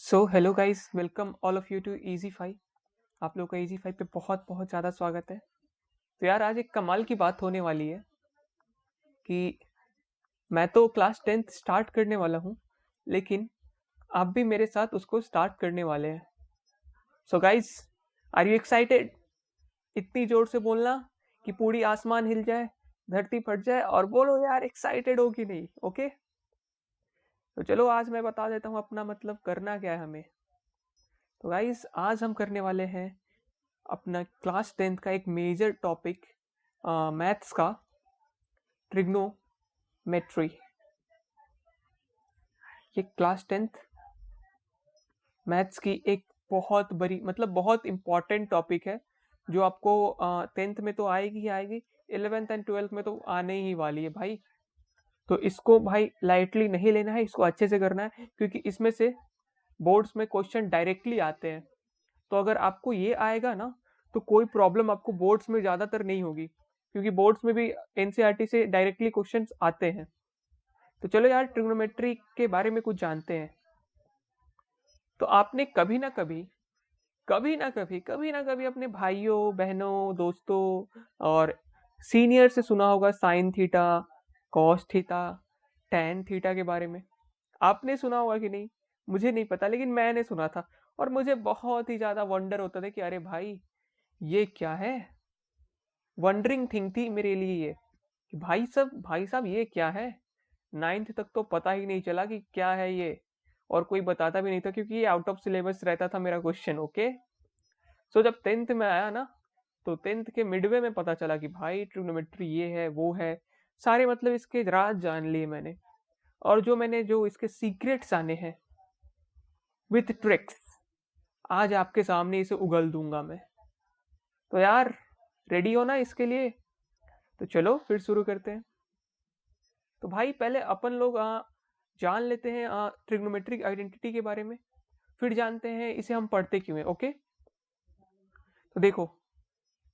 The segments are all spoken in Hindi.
So hello guys, welcome all of you to easy five. आप लोग का इजी फाइव पे बहुत बहुत ज़्यादा स्वागत है। तो यार, आज एक कमाल की बात होने वाली है कि मैं तो क्लास 10th स्टार्ट करने वाला हूँ, लेकिन आप भी मेरे साथ उसको स्टार्ट करने वाले हैं। So guys, are you excited? इतनी जोर से बोलना कि पूरी आसमान हिल जाए, धरती फट जाए, और बोलो यार एक्साइटेड हो कि नहीं। ओके, तो चलो आज मैं बता देता हूँ अपना मतलब करना क्या है हमें। तो गाइस, आज हम करने वाले हैं अपना क्लास 10th का एक मेजर टॉपिक, मैथ्स का ट्रिग्नोमेट्री। ये क्लास 10th मैथ्स की एक बहुत बड़ी मतलब बहुत इंपॉर्टेंट टॉपिक है, जो आपको 10th में तो आएगी ही आएगी, 11th एंड 12th में तो आने ही वाली है भाई। तो इसको भाई लाइटली नहीं लेना है, इसको अच्छे से करना है, क्योंकि इसमें से बोर्ड्स में क्वेश्चन डायरेक्टली आते हैं। तो अगर आपको ये आएगा ना, तो कोई प्रॉब्लम आपको बोर्ड्स में ज्यादातर नहीं होगी, क्योंकि बोर्ड्स में भी एनसीईआरटी से डायरेक्टली क्वेश्चंस आते हैं। तो चलो यार, ट्रिग्नोमेट्री के बारे में कुछ जानते हैं। तो आपने कभी ना कभी अपने भाइयों बहनों दोस्तों और सीनियर से सुना होगा sine theta, cos theta, tan theta के बारे में। आपने सुना होगा कि नहीं, मुझे नहीं पता, लेकिन मैंने सुना था। और मुझे बहुत ही ज्यादा वंडर होता था कि अरे भाई, ये क्या है। वंडरिंग थिंग थी मेरे लिए ये, कि भाई साहब ये क्या है। 9th तक तो पता ही नहीं चला कि क्या है ये, और कोई बताता भी नहीं था, क्योंकि ये आउट ऑफ सिलेबस रहता था मेरा क्वेश्चन। ओके, सो जब 10th में आया ना, तो 10th के मिडवे में पता चला कि भाई ट्रिग्नोमेट्री ये है वो है। सारे मतलब इसके राज जान लिए मैंने, और जो इसके सीक्रेट्स जाने हैं विथ ट्रिक्स, आज आपके सामने इसे उगल दूंगा मैं। तो यार, रेडी हो ना इसके लिए? तो चलो फिर शुरू करते हैं। तो भाई पहले अपन लोग जान लेते हैं ट्रिग्नोमेट्रिक आइडेंटिटी के बारे में, फिर जानते हैं इसे हम पढ़ते क्यों हैं। ओके, तो देखो,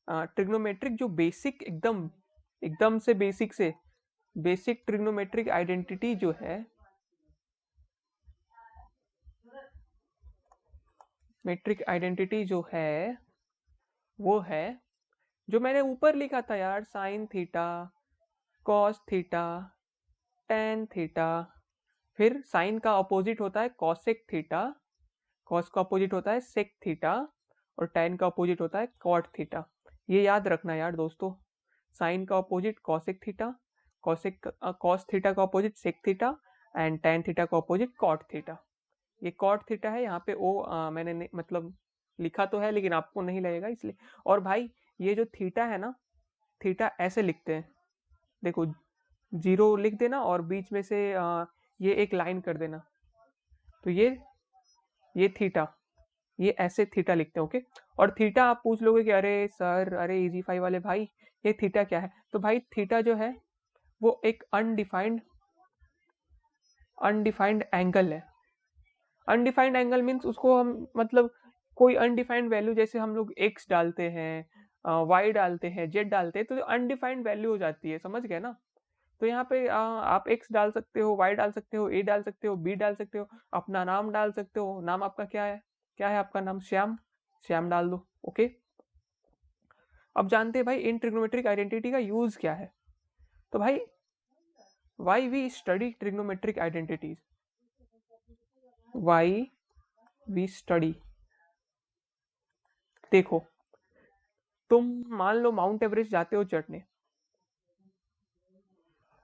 ट्रिग्नोमेट्रिक जो बेसिक एकदम एकदम से बेसिक ट्रिग्नोमेट्रिक आइडेंटिटी जो है, मेट्रिक आइडेंटिटी जो है वो है जो मैंने ऊपर लिखा था यार, sine theta, cos theta, tan theta. फिर साइन का अपोजिट होता है कॉसेक थीटा, कॉस का अपोजिट होता है सेक थीटा, और टेन का अपोजिट होता है कॉट थीटा। ये याद रखना यार दोस्तों, साइन का opposite cosec theta, cos theta का opposite sec theta, and tan theta का अपोजिट कॉट थीटा। ये कॉट थीटा है, यहाँ पे ओ मैंने मतलब लिखा तो है, लेकिन आपको नहीं लगेगा इसलिए। और भाई, ये जो थीटा है ना, थीटा ऐसे लिखते हैं, देखो, जीरो लिख देना और बीच में से ये एक लाइन कर देना। तो ये थीटा, ये ऐसे थीटा लिखते हैं। ओके, और थीटा आप पूछ लोगे कि अरे सर, अरे इजी फाइव वाले भाई, ये थीटा क्या है? तो भाई थीटा जो है वो एक अनडिफाइंड एंगल है। अनडिफाइंड एंगल मीन्स उसको हम मतलब कोई अनडिफाइंड वैल्यू, जैसे हम लोग एक्स डालते हैं, वाई डालते हैं, जेड डालते हैं, तो अनडिफाइंड वैल्यू हो जाती है, समझ गए ना? तो यहाँ पे आप एक्स डाल सकते हो, वाई डाल सकते हो, ए डाल सकते हो, बी डाल सकते हो, अपना नाम डाल सकते हो। नाम आपका क्या है? क्या है आपका नाम? श्याम। श्याम डाल दो। ओके, अब जानते हैं भाई इन ट्रिग्नोमेट्रिक आइडेंटिटी का यूज क्या है। तो भाई, why we study trigonometric identities, why we study. देखो, तुम मान लो माउंट एवरेस्ट जाते हो चढ़ने।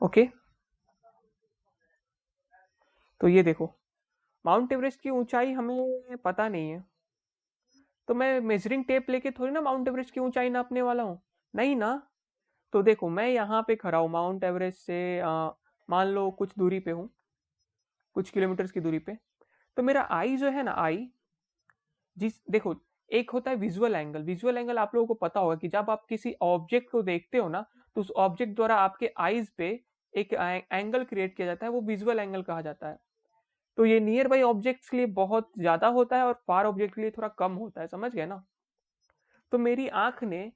ओके, तो ये देखो, माउंट एवरेस्ट की ऊंचाई हमें पता नहीं है, तो मैं मेजरिंग टेप लेके थोड़ी ना माउंट एवरेस्ट की ऊंचाई नापने वाला हूँ, नहीं ना। तो देखो, मैं यहाँ पे खड़ा हूँ माउंट एवरेस्ट से, मान लो कुछ दूरी पे हूँ, कुछ किलोमीटर्स की दूरी पे। तो मेरा आई जो है ना, आई, जिस देखो, एक होता है विजुअल एंगल। विजुअल एंगल आप लोगों को पता होगा कि जब आप किसी ऑब्जेक्ट को देखते हो ना, तो उस ऑब्जेक्ट द्वारा आपके आईज पे एक एंगल क्रिएट किया जाता है, वो विजुअल एंगल कहा जाता है। तो ये नियर बाई ऑब्जेक्ट्स के लिए बहुत ज्यादा होता है, और फार ऑब्जेक्ट के लिए थोड़ा कम होता है, समझ गए ना? तो मेरी आंख ने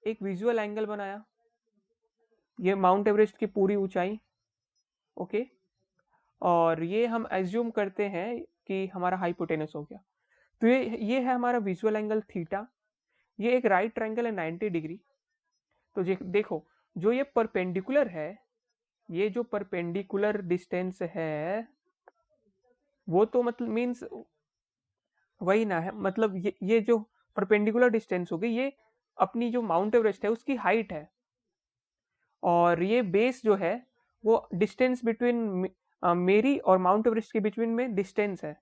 एक विजुअल एंगल बनाया, ये माउंट एवरेस्ट की पूरी ऊंचाई। ओके, और ये हम एज्यूम करते हैं कि हमारा हाइपोटेनस हो गया। तो ये है हमारा विजुअल एंगल थीटा। ये एक राइट ट्रायंगल है 90 डिग्री। तो देखो, जो ये परपेंडिकुलर है, ये जो परपेंडिकुलर डिस्टेंस है वो तो मतलब मीन्स वही ना है, मतलब ये जो परपेंडिकुलर डिस्टेंस होगी ये अपनी जो माउंट एवरेस्ट है उसकी हाइट है, और ये बेस जो है वो डिस्टेंस बिटवीन मेरी और माउंट एवरेस्ट के बिटवीन में डिस्टेंस है,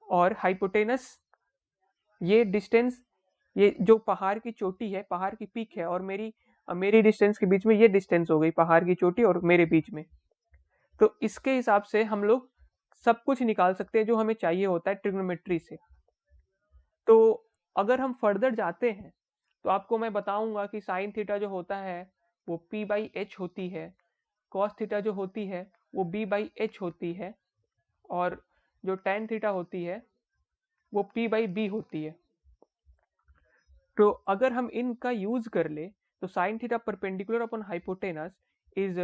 और हाइपोटेनस ये डिस्टेंस, ये जो पहाड़ की चोटी है, पहाड़ की पीक है, और मेरी डिस्टेंस के बीच में ये डिस्टेंस हो गई पहाड़ की चोटी और मेरे बीच में। तो इसके हिसाब से हम लोग सब कुछ निकाल सकते हैं जो हमें चाहिए होता है ट्रिग्नोमेट्री से। तो अगर हम फर्दर जाते हैं तो आपको मैं बताऊंगा कि साइन थीटा जो होता है वो p बाई एच होती है, कॉस थीटा जो होती है वो b बाई एच होती है, और जो tan थीटा होती है वो p बाई बी होती है। तो अगर हम इनका यूज कर ले तो sine theta perpendicular upon hypotenuse is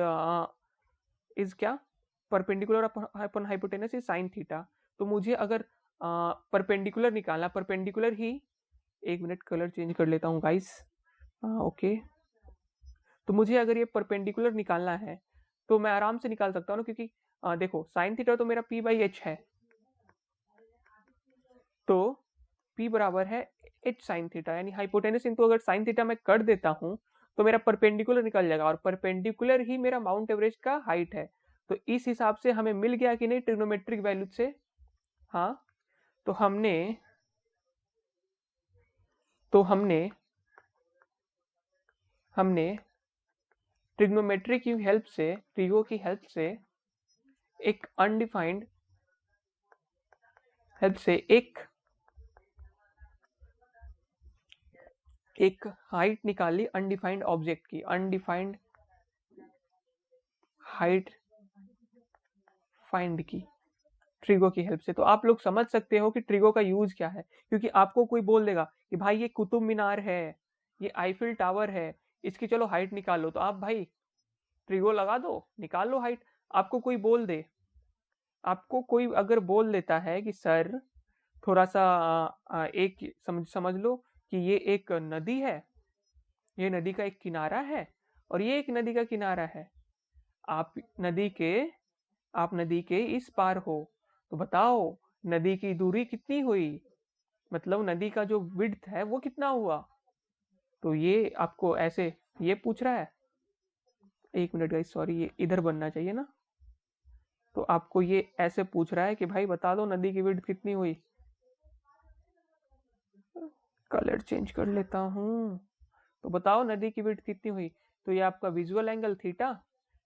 is क्या, perpendicular upon hypotenuse is sine theta. तो मुझे अगर परपेंडिकुलर निकालना, परपेंडिकुलर ही, एक मिनट कलर चेंज कर लेता हूँ गाइस, ओके। तो मुझे अगर ये परपेंडिकुलर निकालना है तो मैं आराम से निकाल सकता हूँ ना, क्योंकि देखो साइन थीटा तो मेरा p बाई एच है, तो p बराबर है h साइन थीटा, यानी हाइपोटेनस इनटू अगर साइन थीटा मैं कर देता हूँ तो मेरा परपेंडिकुलर निकल जाएगा, और परपेंडिकुलर ही मेरा माउंट एवरेस्ट का हाइट है। तो इस हिसाब से हमें मिल गया कि नहीं ट्रिग्नोमेट्रिक वैल्यू से। हाँ, तो हमने ट्रिग्नोमेट्री की हेल्प से, ट्रिगो की हेल्प से एक अनडिफाइंड हेल्प से एक हाइट निकाली अनडिफाइंड ऑब्जेक्ट की, अनडिफाइंड हाइट फाइंड की ट्रिगो की हेल्प से। तो आप लोग समझ सकते हो कि ट्रिगो का यूज क्या है, क्योंकि आपको कोई बोल देगा कि भाई ये कुतुब मीनार है, ये आईफिल टावर है, इसकी चलो हाइट निकाल लो, तो आप भाई ट्रिगो लगा दो, निकाल लो हाइट। आपको कोई बोल दे, आपको कोई अगर बोल देता है कि सर थोड़ा सा एक समझ लो कि ये एक नदी है, ये नदी का एक किनारा है, और ये एक नदी का किनारा है, आप नदी के आप नदी के इस पार हो, तो बताओ नदी की दूरी कितनी हुई, मतलब नदी का जो विड्थ है वो कितना हुआ। तो ये आपको ऐसे ये पूछ रहा है, एक मिनट गाइस, सॉरी ये इधर बनना चाहिए ना। तो आपको ये ऐसे पूछ रहा है कि भाई बता दो नदी की विड्थ कितनी हुई। कलर चेंज कर लेता हूँ, तो बताओ नदी की विड्थ कितनी हुई। तो ये आपका विजुअल एंगल थीटा,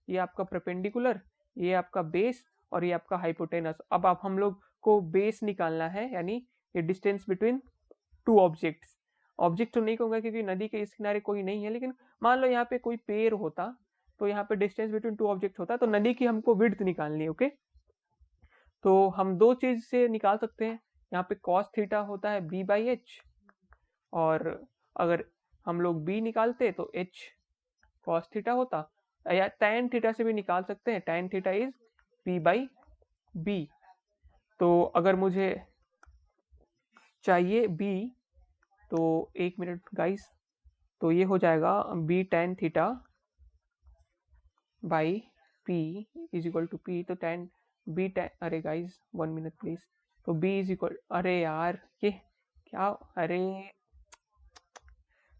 ये आपका परपेंडिकुलर, ये आपका बेस, और ये आपका हाइपोटेनस। अब आप हम लोग को बेस निकालना है, यानी ये distance between two objects. Object तो नहीं कहूंगा क्योंकि नदी के इस किनारे कोई नहीं है, लेकिन मान लो यहाँ पे कोई पेड़ होता तो यहाँ पे डिस्टेंस बिटवीन टू ऑब्जेक्ट होता, तो नदी की हमको विड्थ निकालनी है, ओके। तो हम दो चीज से निकाल सकते हैं, यहाँ पे कॉस थीटा होता है b बाई एच, और अगर हम लोग b निकालते तो h कॉस थीटा होता, या tan थीटा से भी निकाल सकते हैं, tan theta is p by b। तो अगर मुझे चाहिए b, तो एक मिनट गाइस, तो ये हो जाएगा b tan theta by p is equal to p, तो tan b tan, अरे गाइस 1 मिनट प्लीज, तो b इज इक्वल, अरे यार ये क्या, अरे,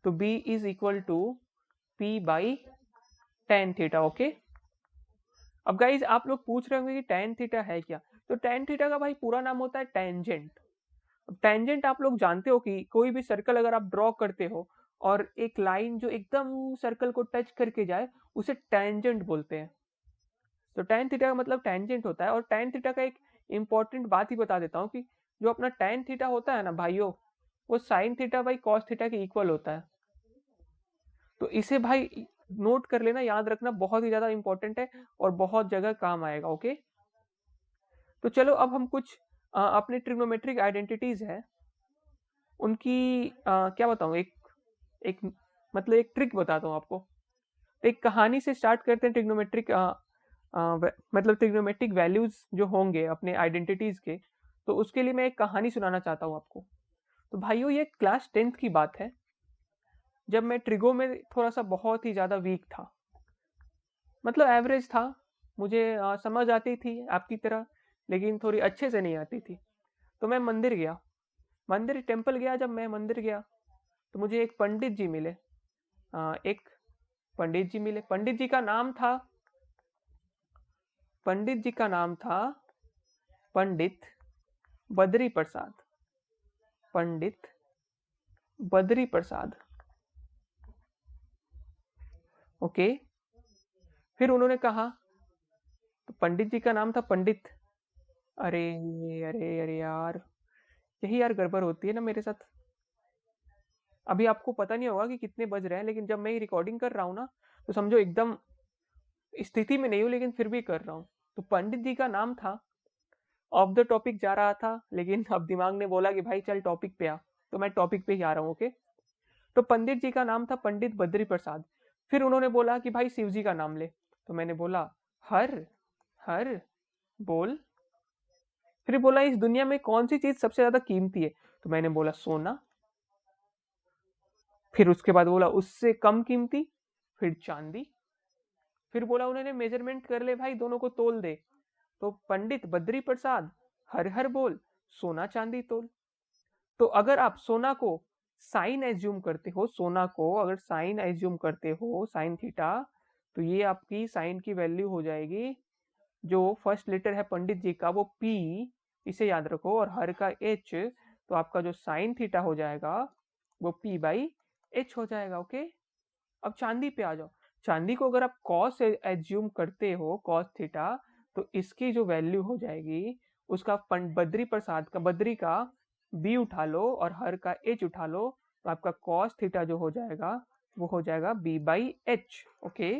तो b is equal to p by tan theta, okay. अब गाइज आप लोग पूछ रहे होंगे कि tan थीटा है क्या, तो tan थीटा का भाई पूरा नाम होता है टेंजेंट। अब टेंजेंट आप लोग जानते हो कि कोई भी सर्कल अगर आप ड्रॉ करते हो और एक लाइन जो एकदम सर्कल को टच करके जाए उसे टेंजेंट बोलते हैं। तो tan थीटा का मतलब टेंजेंट होता है, और tan थीटा का एक इंपॉर्टेंट बात ही बता देता हूँ कि जो अपना tan थीटा होता है ना भाइयों, वो sin theta by cos theta के इक्वल होता है। तो इसे भाई नोट कर लेना, याद रखना, बहुत ही ज्यादा इंपॉर्टेंट है और बहुत जगह काम आएगा, ओके। तो चलो अब हम कुछ अपने ट्रिग्नोमेट्रिक आइडेंटिटीज है उनकी क्या बताऊं, एक एक मतलब एक ट्रिक बताता हूँ आपको। एक कहानी से स्टार्ट करते हैं ट्रिग्नोमेट्रिक मतलब ट्रिग्नोमेट्रिक वैल्यूज जो होंगे अपने आइडेंटिटीज के, तो उसके लिए मैं एक कहानी सुनाना चाहता हूँ आपको। तो भाइयों ये क्लास 10th की बात है, जब मैं ट्रिगो में थोड़ा सा बहुत ही ज्यादा वीक था, मतलब एवरेज था। मुझे समझ आती थी आपकी तरह, लेकिन थोड़ी अच्छे से नहीं आती थी। तो मैं मंदिर गया, मंदिर टेम्पल गया। जब मैं मंदिर गया तो मुझे एक पंडित जी मिले। एक पंडित जी मिले। पंडित जी का नाम था पंडित बद्री प्रसाद। पंडित बद्री प्रसाद। ओके। फिर उन्होंने कहा, तो पंडित जी का नाम था पंडित। अरे अरे अरे यार, यही यार गड़बड़ होती है ना मेरे साथ। अभी आपको पता नहीं होगा कि कितने बज रहे हैं, लेकिन जब मैं ये रिकॉर्डिंग कर रहा हूँ ना, तो समझो एकदम स्थिति में नहीं हूँ, लेकिन फिर भी कर रहा हूँ। तो पंडित जी का नाम था, ऑफ द टॉपिक जा रहा था, लेकिन अब दिमाग ने बोला कि भाई चल टॉपिक पे आ, तो मैं टॉपिक पे ही आ रहा हूँ। ओके। तो पंडित जी का नाम था पंडित बद्री प्रसाद। फिर उन्होंने बोला कि भाई शिव जी का नाम ले। तो मैंने बोला हर हर बोल। फिर बोला इस दुनिया में कौन सी चीज सबसे ज्यादा कीमती है। तो मैंने बोला सोना। फिर उसके बाद बोला उससे कम कीमती, फिर चांदी। फिर बोला उन्होंने मेजरमेंट कर ले भाई, दोनों को तोल दे। तो पंडित बद्री प्रसाद हर हर बोल, सोना चांदी तोल। तो अगर आप सोना को साइन एज्यूम करते हो, सोना को अगर साइन एज्यूम करते हो, साइन थीटा, तो ये आपकी साइन की वैल्यू हो जाएगी, जो फर्स्ट लेटर है पंडित जी का वो पी, इसे याद रखो, और हर का एच। तो आपका जो साइन थीटा हो जाएगा वो पी बाई एच हो जाएगा। ओके। अब चांदी पे आ जाओ। चांदी को अगर आप कॉस एज्यूम करते हो, कॉस थीटा, तो इसकी जो वैल्यू हो जाएगी, उसका बद्री प्रसाद का, बद्री का बी उठा लो और हर का एच उठा लो, तो आपका कॉस थीटा जो हो जाएगा वो हो जाएगा बी बाई एच। ओके।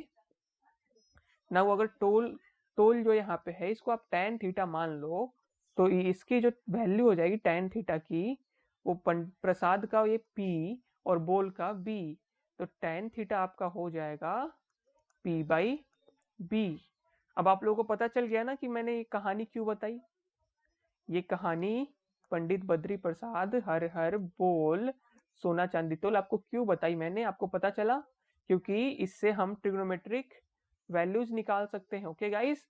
ना वो अगर टोल टोल जो यहाँ पे है इसको आप टेन थीटा मान लो, तो इसकी जो वैल्यू हो जाएगी टेन थीटा की, वो प्रसाद का ये पी और बोल का बी, तो टेन थीटा आपका हो जाएगा पी बाई बी। अब आप लोगों को पता चल गया ना कि मैंने ये कहानी क्यों बताई। ये कहानी पंडित बद्री प्रसाद हर हर बोल सोना चांदी तोल आपको क्यों बताई मैंने, आपको पता चला क्योंकि इससे हम ट्रिग्नोमेट्रिक वैल्यूज निकाल सकते हैं। ओके गाइस,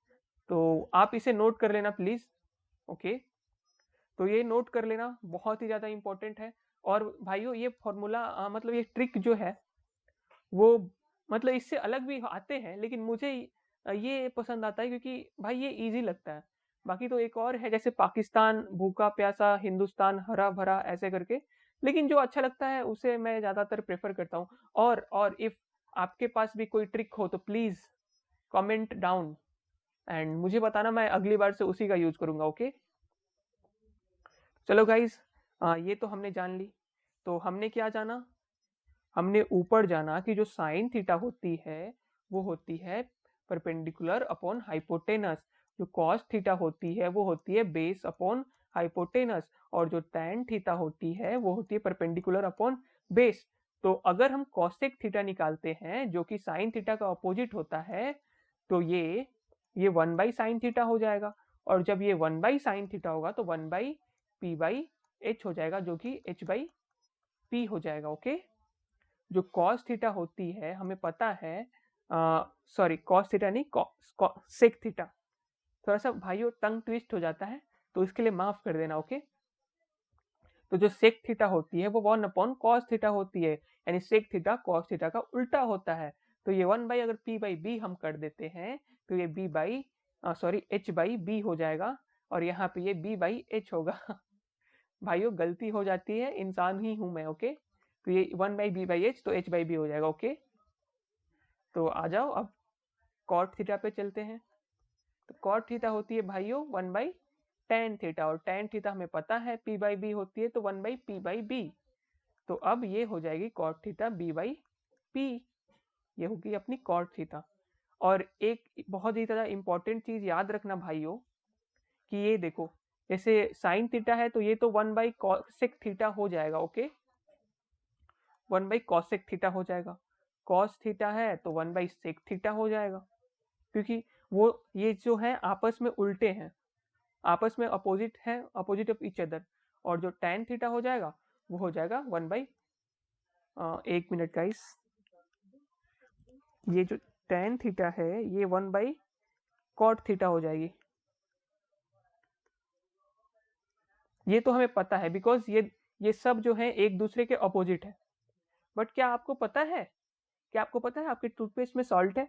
तो आप इसे नोट कर लेना प्लीज। ओके। तो ये नोट कर लेना, बहुत ही ज्यादा इंपॉर्टेंट है। और भाइयों ये फॉर्मूला मतलब ये ट्रिक जो है वो, मतलब इससे अलग भी आते हैं, लेकिन मुझे ये पसंद आता है क्योंकि भाई ये इजी लगता है। बाकी तो एक और है जैसे पाकिस्तान भूखा प्यासा, हिंदुस्तान हरा भरा, ऐसे करके, लेकिन जो अच्छा लगता है उसे मैं ज्यादातर प्रेफर करता हूँ। और इफ आपके पास भी कोई ट्रिक हो तो प्लीज कमेंट डाउन एंड मुझे बताना, मैं अगली बार से उसी का यूज करूंगा। ओके। चलो गाइस, ये तो हमने जान ली। तो हमने क्या जाना, हमने ऊपर जाना कि जो साइन थीटा होती है वो होती है परपेंडिकुलर अपॉन हाइपोटेनस, जो कॉस थीटा होती है वो होती है बेस अपॉन हाइपोटेनस, और जो टैन थीटा होती है वो होती है परपेंडिकुलर अपॉन बेस। तो अगर हम कॉसेक थीटा निकालते हैं जो कि साइन थीटा का अपोजिट होता है, तो ये वन बाई साइन थीटा हो जाएगा, और जब ये वन बाई साइन थीटा होगा तो one by P by H हो जाएगा, जो कि एच बाई पी हो जाएगा। ओके। जो कॉस थीटा होती है हमें पता है, सॉरी कॉस थीटा नहीं, सेक थीटा। थोड़ा सा भाइयों टंग ट्विस्ट हो जाता है, तो इसके लिए माफ कर देना। ओके। तो जो सेक थीटा होती है वो वन अपॉन कॉस थीटा होती है, यानी सेक थीटा कॉस थीटा का उल्टा होता है। तो ये वन बाई अगर पी बाई बी हम कर देते हैं, तो ये B by sorry H by B हो जाएगा, और यहाँ पे ये बी बाई एच होगा। भाइयों गलती हो जाती है, इंसान ही हूं मैं। ओके। तो ये one by B by H, तो एच बाई बी हो जाएगा। ओके। तो आ जाओ अब कॉट थीटा पे चलते हैं। तो कॉट थीटा होती है भाइयों वन बाई टेन थीटा, और टेन थीटा हमें पता है पी बाई बी होती है, तो one by P by B. तो अब ये हो जाएगी cot theta B by P, ये होगी अपनी कॉट थीटा। और एक बहुत ही ज्यादा इंपॉर्टेंट चीज याद रखना भाइयों, कि ये देखो जैसे साइन थीटा है तो ये तो वन बाई कॉसेक थीटा हो जाएगा। Okay. One by cosec theta हो जाएगा। कॉस थीटा है तो वन बाई सेक थीटा हो जाएगा, क्योंकि वो ये जो है आपस में उल्टे हैं, आपस में अपोजिट है, अपोजिट ऑफ ईच अदर। और जो tan थीटा हो जाएगा वो हो जाएगा 1/, एक मिनट गाइस, ये जो tan थीटा है ये 1/cot थीटा हो जाएगी। ये तो हमें पता है बिकॉज ये सब जो है एक दूसरे के अपोजिट है। बट क्या आपको पता है, क्या आपको पता है आपके टूथपेस्ट में सॉल्ट है?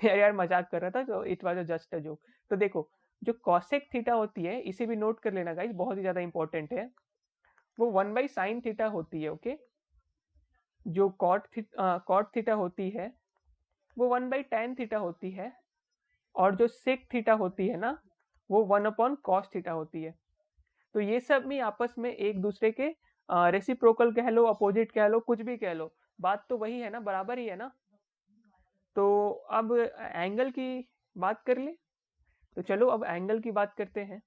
यार मजाक कर रहा था, तो it was just a joke. तो देखो, जो कॉसेक थीटा होती है इसे भी नोट कर लेना गाइस, बहुत ही ज्यादा इंपॉर्टेंट है। वो 1/sin थीटा होती है, ओके। जो कॉट थीटा होती है वो 1/tan थीटा होती है। और जो सेक थीटा होती है ना, वो 1/cos थीटा होती है। तो ये सब भी आपस में एक दूसरे के रेसिप्रोकल कह लो, अपोजिट कह लो, कुछ भी कह लो, बात तो वही है ना, बराबर ही है ना। तो अब एंगल की बात कर ले, तो चलो अब एंगल की बात करते हैं।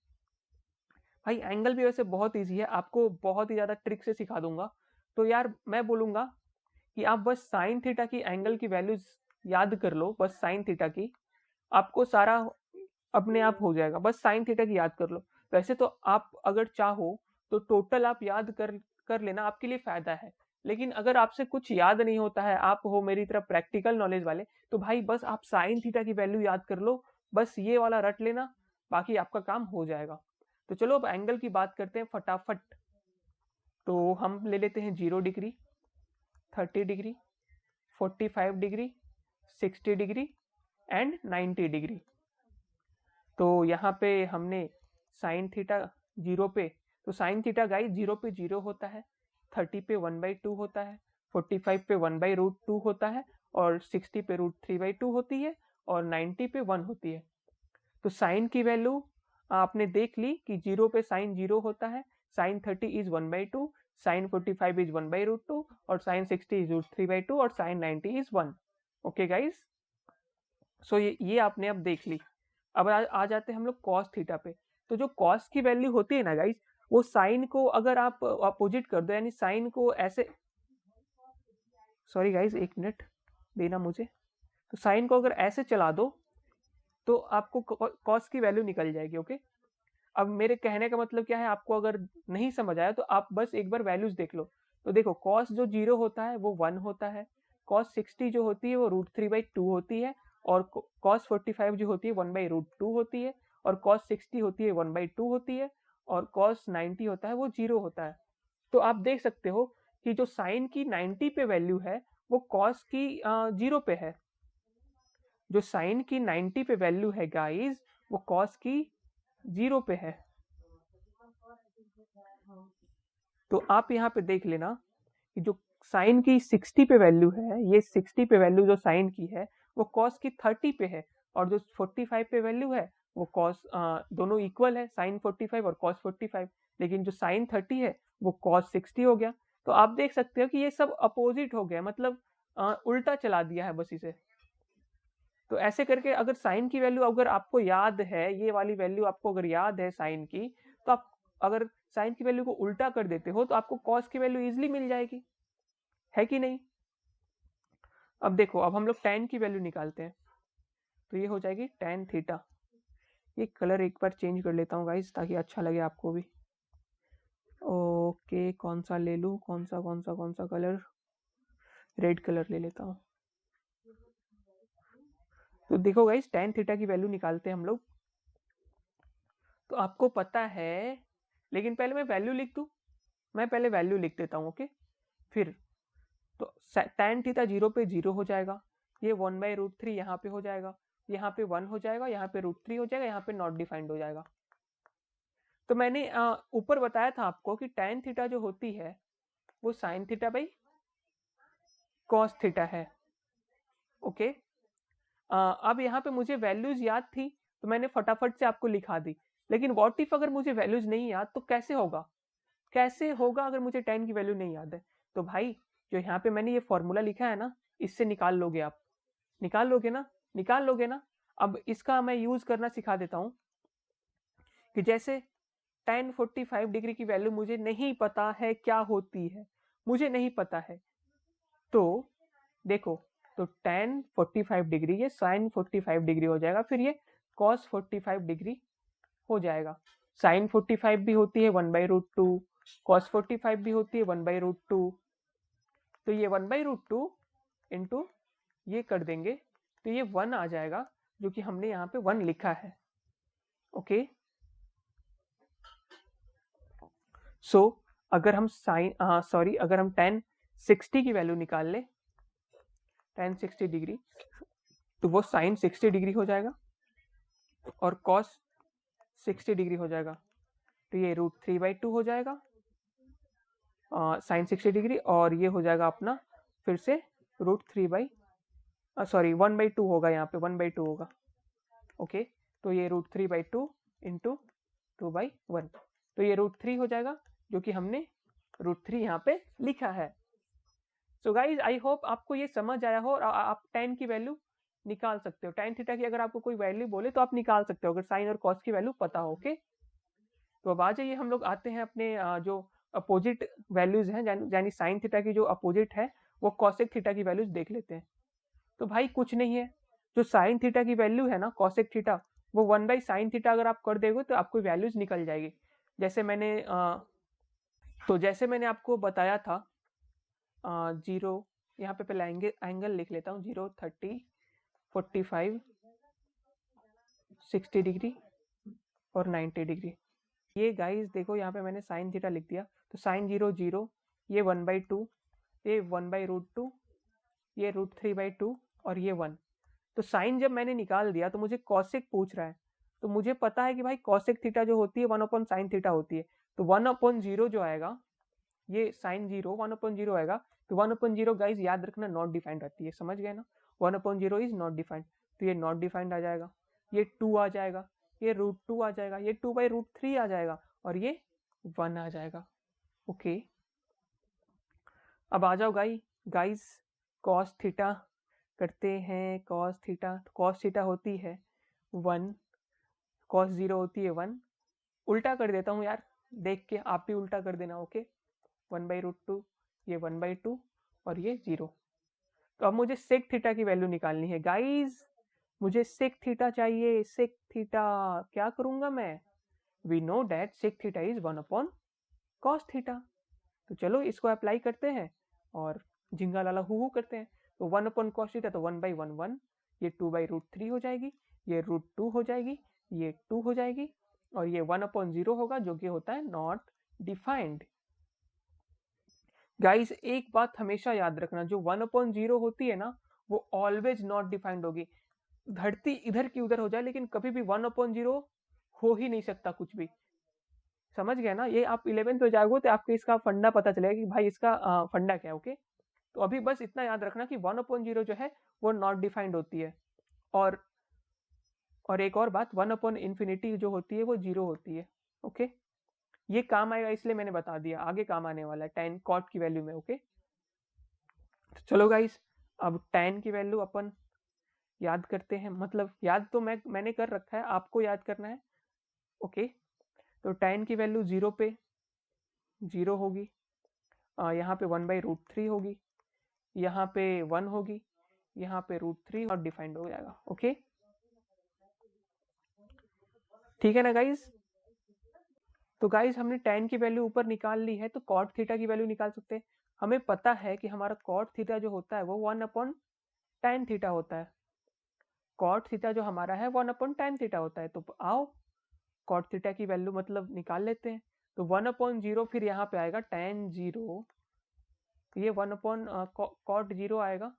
भाई एंगल भी वैसे बहुत इजी है, आपको बहुत ही ज्यादा ट्रिक से सिखा दूंगा। तो यार मैं बोलूंगा कि आप बस साइन थीटा की एंगल की वैल्यूज याद कर लो, बस साइन थीटा की, आपको सारा अपने आप हो जाएगा। बस साइन थीटा की याद कर लो। वैसे तो आप अगर चाहो तो टोटल आप याद कर लेना, आपके लिए फायदा है। लेकिन अगर आपसे कुछ याद नहीं होता है, आप हो मेरी तरह प्रैक्टिकल नॉलेज वाले, तो भाई बस आप साइन थीटा की वैल्यू याद कर लो, बस ये वाला रट लेना, बाकी आपका काम हो जाएगा। तो चलो अब एंगल की बात करते हैं फटाफट। तो हम ले लेते हैं 0 degree, 30 degree, 45 degree, 60 degree and 90 degree. तो यहाँ पे हमने साइन थीटा 0 पे, तो साइन थीटा गाइस 0 पे 0 होता है, 30 पे 1/2 होता है, 45 पे 1/√2 होता है, और 60 पे √3/2 होती है, और 90 पे 1 होती है। तो साइन की वैल्यू आपने देख ली कि 0 पे साइन 0 होता है, साइन 30 इज 1/2, साइन 45 इज 1/√2, और साइन 60 इज √3/2, और साइन 90 इज 1। ओके गाइस, सो ये आपने अब देख ली। अब आ जाते हैं हम लोग कॉस थीटा पे। तो जो कॉस की वैल्यू होती है ना गाइस, वो साइन को अगर आप अपोजिट कर दो, यानी साइन को ऐसे, सॉरी गाइस एक मिनट देना मुझे। तो साइन को अगर ऐसे चला दो तो आपको कॉस की वैल्यू निकल जाएगी, ओके। अब मेरे कहने का मतलब क्या है, आपको अगर नहीं समझ आया तो आप बस एक बार वैल्यूज देख लो। तो देखो, कॉस जो 0 होता है वो 1 होता है, कॉस 60 जो होती है वो √3/2 होती है, और कॉस 45 जो होती है 1/√2 होती है, और कॉस 60 होती है 1/2 होती है, और कॉस 90 होता है वो 0 होता है। तो आप देख सकते हो कि जो साइन की 90 पे वैल्यू है वो कॉस की 0 पे है। जो साइन की 90 पे वैल्यू है गाइस, वो कॉस की 0 पे है। तो आप यहाँ पे देख लेना कि जो साइन की 60 पे वैल्यू है, ये 60 पे वैल्यू जो साइन की है वो कॉस की 30 पे है, और जो 45 पे वैल्यू है वो कॉस, दोनों इक्वल है, साइन 45 और कॉस 45। लेकिन जो साइन 30 है वो कॉस 60 हो गया। तो आप देख सकते हो कि ये सब अपोजिट हो गया, मतलब उल्टा चला दिया है बस इसे। तो ऐसे करके अगर साइन की वैल्यू अगर आपको याद है, ये वाली वैल्यू आपको अगर याद है साइन की, तो आप अगर साइन की वैल्यू को उल्टा कर देते हो तो आपको कॉस की वैल्यू इजिली मिल जाएगी, है कि नहीं। अब देखो, अब हम लोग tan की वैल्यू निकालते हैं। तो ये हो जाएगी tan थीटा। ये कलर एक बार चेंज कर लेता हूँ गाइस, ताकि अच्छा लगे आपको भी। ओके, कौन सा ले लूँ, कौन सा कलर, रेड कलर ले लेता हूँ। तो देखो गाइस, tan थीटा की वैल्यू निकालते हैं हम लोग। तो आपको पता है, लेकिन पहले मैं वैल्यू लिख दूं, मैं पहले वैल्यू लिख देता हूँ, ओके। फिर तो tan थीटा 0 पे 0 हो जाएगा, ये 1/√3 यहाँ पे हो जाएगा, यहाँ पे 1 हो जाएगा, यहाँ पे √3 हो जाएगा, यहाँ पे नॉट डिफाइंड हो जाएगा। तो मैंने ऊपर बताया था आपको कि tan थीटा जो होती है वो sin theta by cos theta है, ओके। अब यहाँ पे मुझे वैल्यूज याद थी तो मैंने फटाफट से आपको लिखा दी। लेकिन व्हाट इफ अगर मुझे वैल्यूज नहीं याद, तो कैसे होगा, कैसे होगा अगर मुझे tan की वैल्यू नहीं याद है। तो भाई जो यहाँ पे मैंने ये फॉर्मूला लिखा है ना, इससे निकाल लोगे आप, निकाल लोगे ना, निकाल लोगे ना। अब इसका मैं यूज करना सिखा देता हूं कि जैसे tan 45 डिग्री की वैल्यू मुझे नहीं पता है क्या होती है, मुझे नहीं पता है। तो देखो, तो tan 45 डिग्री ये sin 45 डिग्री हो जाएगा, फिर ये cos 45 डिग्री हो जाएगा। sin 45 भी होती है 1/√2, cos 45 भी होती है 1/√2, तो ये 1/√2 इंटू ये कर देंगे तो ये 1 आ जाएगा, जो कि हमने यहाँ पे 1 लिखा है। ओके, सो अगर हम अगर हम tan 60 की वैल्यू निकाल ले, tan 60 डिग्री, तो वो sin 60 डिग्री हो जाएगा और cos 60 डिग्री हो जाएगा, तो ये √3/2 हो जाएगा sin 60 डिग्री, और ये हो जाएगा अपना फिर से √1/2 होगा, यहाँ पे 1/2 होगा। ओके, तो ये √3/2 इंटू 2/1, तो ये √3 हो जाएगा, जो कि हमने √3 यहाँ पे लिखा है। सो गाइज आई होप आपको ये समझ आया हो और आप tan की वैल्यू निकाल सकते हो। tan थीटा की अगर आपको कोई वैल्यू बोले तो आप निकाल सकते हो, अगर साइन और cos की वैल्यू पता हो। ओके, तो अब आ जाइए, हम लोग आते हैं अपने जो अपोजिट वैल्यूज हैं, यानी साइन थीटा की जो अपोजिट है वो कॉसेक थीटा की वैल्यूज देख लेते हैं। तो भाई कुछ नहीं है, जो साइन थीटा की वैल्यू है ना कॉसेक थीटा, वो 1/sin थीटा अगर आप कर देंगे तो आपको वैल्यूज निकल जाएगी। जैसे मैंने आपको बताया था 0, यहाँ पे पहले एंगल लिख लेता हूँ, 0, 30, 45, 60 डिग्री और 90 डिग्री। ये गाइस देखो, यहाँ पे मैंने साइन थीटा लिख दिया, तो साइन 0, 0, ये 1/2, ये 1/√2, ये √3/2 और ये 1। तो साइन जब मैंने निकाल दिया तो मुझे कॉसेक पूछ रहा है, तो मुझे पता है कि भाई कॉसेक थीटा जो होती है 1/sin थीटा होती है, तो 1/0 जो आएगा, ये साइन 0 1/0 आएगा, तो 1/0 गाइज याद रखना नॉट डिफाइंड रहती है, समझ गए ना, 1/0 इज नॉट डिफाइंड, तो ये नॉट डिफाइंड आ जाएगा, ये 2 आ जाएगा, ये √2 आ जाएगा, ये 2/√3 आ जाएगा और ये 1 आ जाएगा। ओके, अब आ जाओ गाइज कॉस थीटा करते हैं। कॉस थीटा होती है 1, cos 0 होती है 1। उल्टा कर देता हूँ यार, देख के आप भी उल्टा कर देना। ओके, 1/√2, ये 1/2 और ये 0। तो अब मुझे सेक थीटा की वैल्यू निकालनी है गाइज, मुझे सेक थीटा चाहिए। सेक थीटा क्या करूंगा मैं, we know that sec theta is 1/cos theta, तो चलो इसको अप्लाई करते हैं और झिंगा लाला हु करते हैं। तो 1/cos थीटा, तो 1/1, ये 2/√3 हो जाएगी, ये √2 हो जाएगी, ये 2 हो जाएगी और ये 1/0 होगा, जो कि होता है नॉट डिफाइंड। गाइस एक बात हमेशा याद रखना, जो 1/0 होती है ना वो ऑलवेज नॉट डिफाइंड होगी। धरती इधर की उधर हो जाए लेकिन कभी भी 1/0 हो ही नहीं सकता कुछ भी, समझ गए ना। ये आप 11th में जाओगे तो आपको इसका फंडा पता चलेगा कि भाई इसका फंडा क्या है। ओके, तो अभी बस इतना याद रखना कि 1/0 जो है वो नॉट डिफाइंड होती है, और एक और बात, 1/∞ जो होती है वो 0 होती है। ओके, ये काम आएगा इसलिए मैंने बता दिया, आगे काम आने वाला है tan cot की वैल्यू में। ओके, तो चलो गाइस, अब tan की वैल्यू अपन याद करते हैं, मतलब याद तो मैंने कर रखा है, आपको याद करना है। ओके, तो tan की वैल्यू 0 पे 0 होगी, यहाँ पे 1/√3 होगी, यहाँ पे 1 होगी, यहाँ पे √3 और डिफाइंड हो जाएगा। ओके, ठीक है ना गाइस। तो गाइस हमने tan की वैल्यू ऊपर निकाल ली है, तो cot थीटा की वैल्यू निकाल सकते हैं। हमें पता है कि हमारा cot थीटा जो होता है वो 1/tan थीटा होता है। cot थीटा जो हमारा है 1/tan थीटा होता है, तो आओ cot थीटा की वैल्यू मतलब निकाल लेते हैं। तो 1/0 फिर यहाँ पे आएगा tan 0, ये 1/cot 0 आएगा,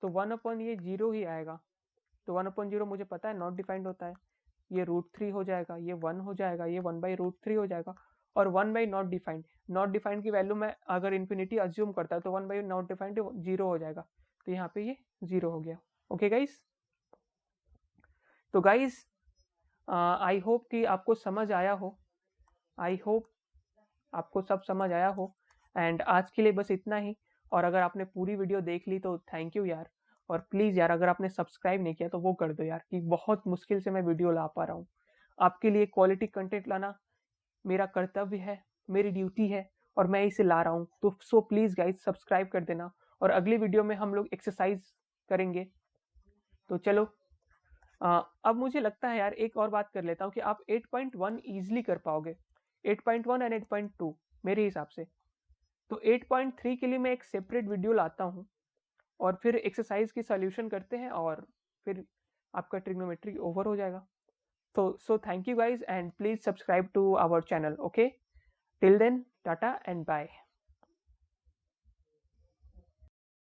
तो 1/0 ही आएगा। तो 1/0 मुझे पता है नॉट डिफाइंड होता है, ये √3 हो जाएगा, ये 1 हो जाएगा, ये 1/√3 हो जाएगा और 1/नॉट डिफाइंड की वैल्यू में अगर इन्फिनिटी अज्यूम करता है तो 1/नॉट डिफाइंड 0 हो जाएगा, तो यहाँ पे ये 0 हो गया। ओके गाइस, तो गाइस आई होप कि आपको समझ आया हो, आई होप आपको सब समझ आया हो। एंड आज के लिए बस इतना ही, और अगर आपने पूरी वीडियो देख ली तो थैंक यू यार, और प्लीज़ यार अगर आपने सब्सक्राइब नहीं किया तो वो कर दो यार, कि बहुत मुश्किल से मैं वीडियो ला पा रहा हूँ। आपके लिए क्वालिटी कंटेंट लाना मेरा कर्तव्य है, मेरी ड्यूटी है, और मैं इसे ला रहा हूँ, तो सो प्लीज़ गाइज सब्सक्राइब कर देना। और अगली वीडियो में हम लोग एक्सरसाइज करेंगे। तो चलो अब मुझे लगता है यार एक और बात कर लेता हूँ कि आप 8.1 ईजिली कर पाओगे, 8.1 एंड 8.2 मेरे हिसाब से। तो 8.3 के लिए मैं एक सेपरेट वीडियो लाता हूँ और फिर एक्सरसाइज की सॉल्यूशन करते हैं और फिर आपका ट्रिग्नोमेट्री ओवर हो जाएगा। So thank you guys and please subscribe to our channel. Okay, till then, tata and bye.